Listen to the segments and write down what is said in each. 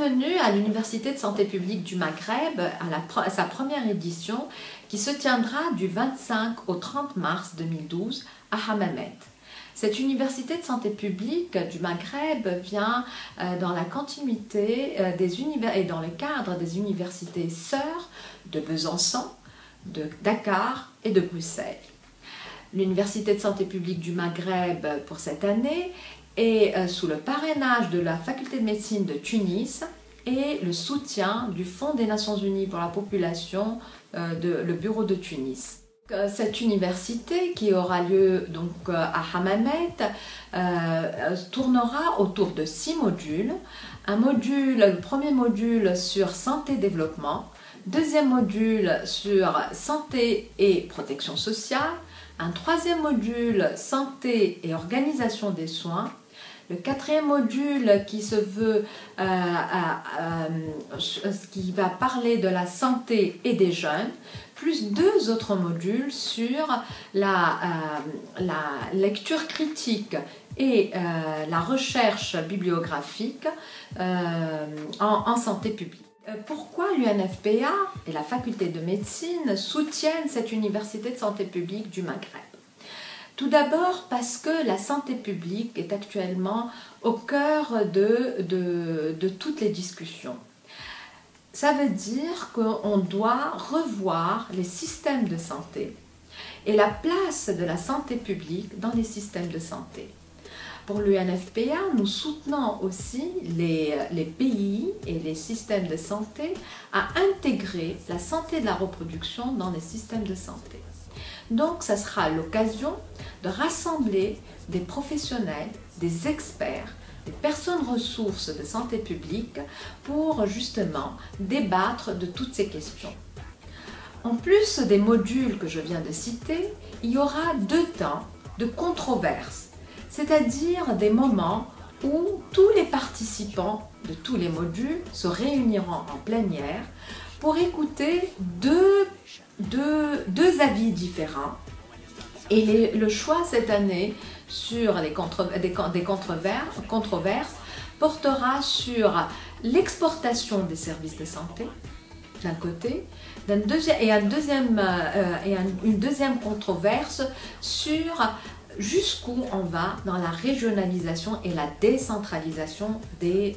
Bienvenue à l'Université de santé publique du Maghreb, à sa première édition qui se tiendra du 25 au 30 mars 2012 à Hammamet. Cette université de santé publique du Maghreb vient dans la continuité et dans le cadre des universités sœurs de Besançon, de Dakar et de Bruxelles. L'Université de santé publique du Maghreb pour cette année est sous le parrainage de la faculté de médecine de Tunis et le soutien du Fonds des Nations Unies pour la population, le bureau de Tunis. Cette université qui aura lieu donc à Hammamet tournera autour de 6 modules. Le premier module sur santé-développement, deuxième module sur santé et protection sociale, un troisième module santé et organisation des soins, le quatrième module qui qui va parler de la santé et des jeunes, plus 2 autres modules sur la lecture critique et la recherche bibliographique en santé publique. Pourquoi l'UNFPA et la faculté de médecine soutiennent cette université de santé publique du Maghreb? Tout d'abord parce que la santé publique est actuellement au cœur de toutes les discussions. Ça veut dire qu'on doit revoir les systèmes de santé et la place de la santé publique dans les systèmes de santé. Pour l'UNFPA, nous soutenons aussi les pays et les systèmes de santé à intégrer la santé de la reproduction dans les systèmes de santé. Donc, ça sera l'occasion de rassembler des professionnels, des experts, des personnes ressources de santé publique pour justement débattre de toutes ces questions. En plus des modules que je viens de citer, il y aura 2 temps de controverse, c'est-à-dire des moments où tous les participants de tous les modules se réuniront en plénière pour écouter deux avis différents. Et le choix cette année sur des controverses portera sur l'exportation des services de santé d'un côté, une deuxième controverse sur jusqu'où on va dans la régionalisation et la décentralisation de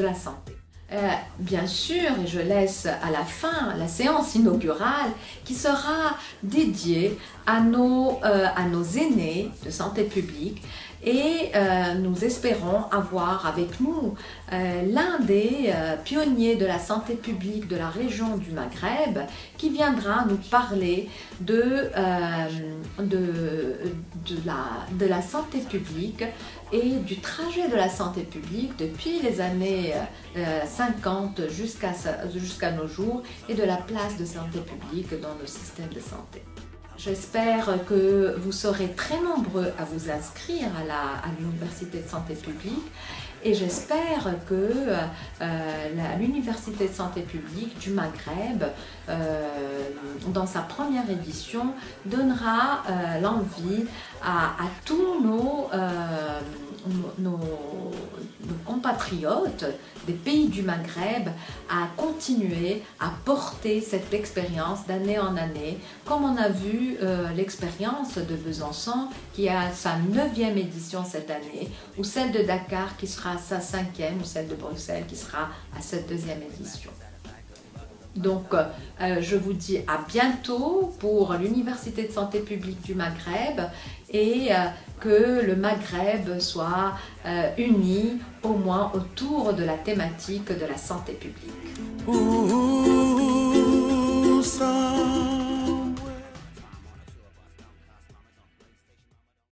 la santé. Bien sûr, et je laisse à la fin la séance inaugurale qui sera dédiée à nos aînés de santé publique et nous espérons avoir avec nous l'un des pionniers de la santé publique de la région du Maghreb qui viendra nous parler de la santé publique et du trajet de la santé publique depuis les années 50 jusqu'à nos jours et de la place de santé publique dans nos systèmes de santé. J'espère que vous serez très nombreux à vous inscrire à l'Université de santé publique et j'espère que l'Université de santé publique du Maghreb, dans sa première édition, donnera l'envie à tous nos compatriotes des pays du Maghreb à continuer à porter cette expérience d'année en année, comme on a vu l'expérience de Besançon qui a sa 9e édition cette année, ou celle de Dakar qui sera à sa 5e, ou celle de Bruxelles qui sera à sa 2e édition. Donc, je vous dis à bientôt pour l'Université de santé publique du Maghreb et que le Maghreb soit uni au moins autour de la thématique de la santé publique.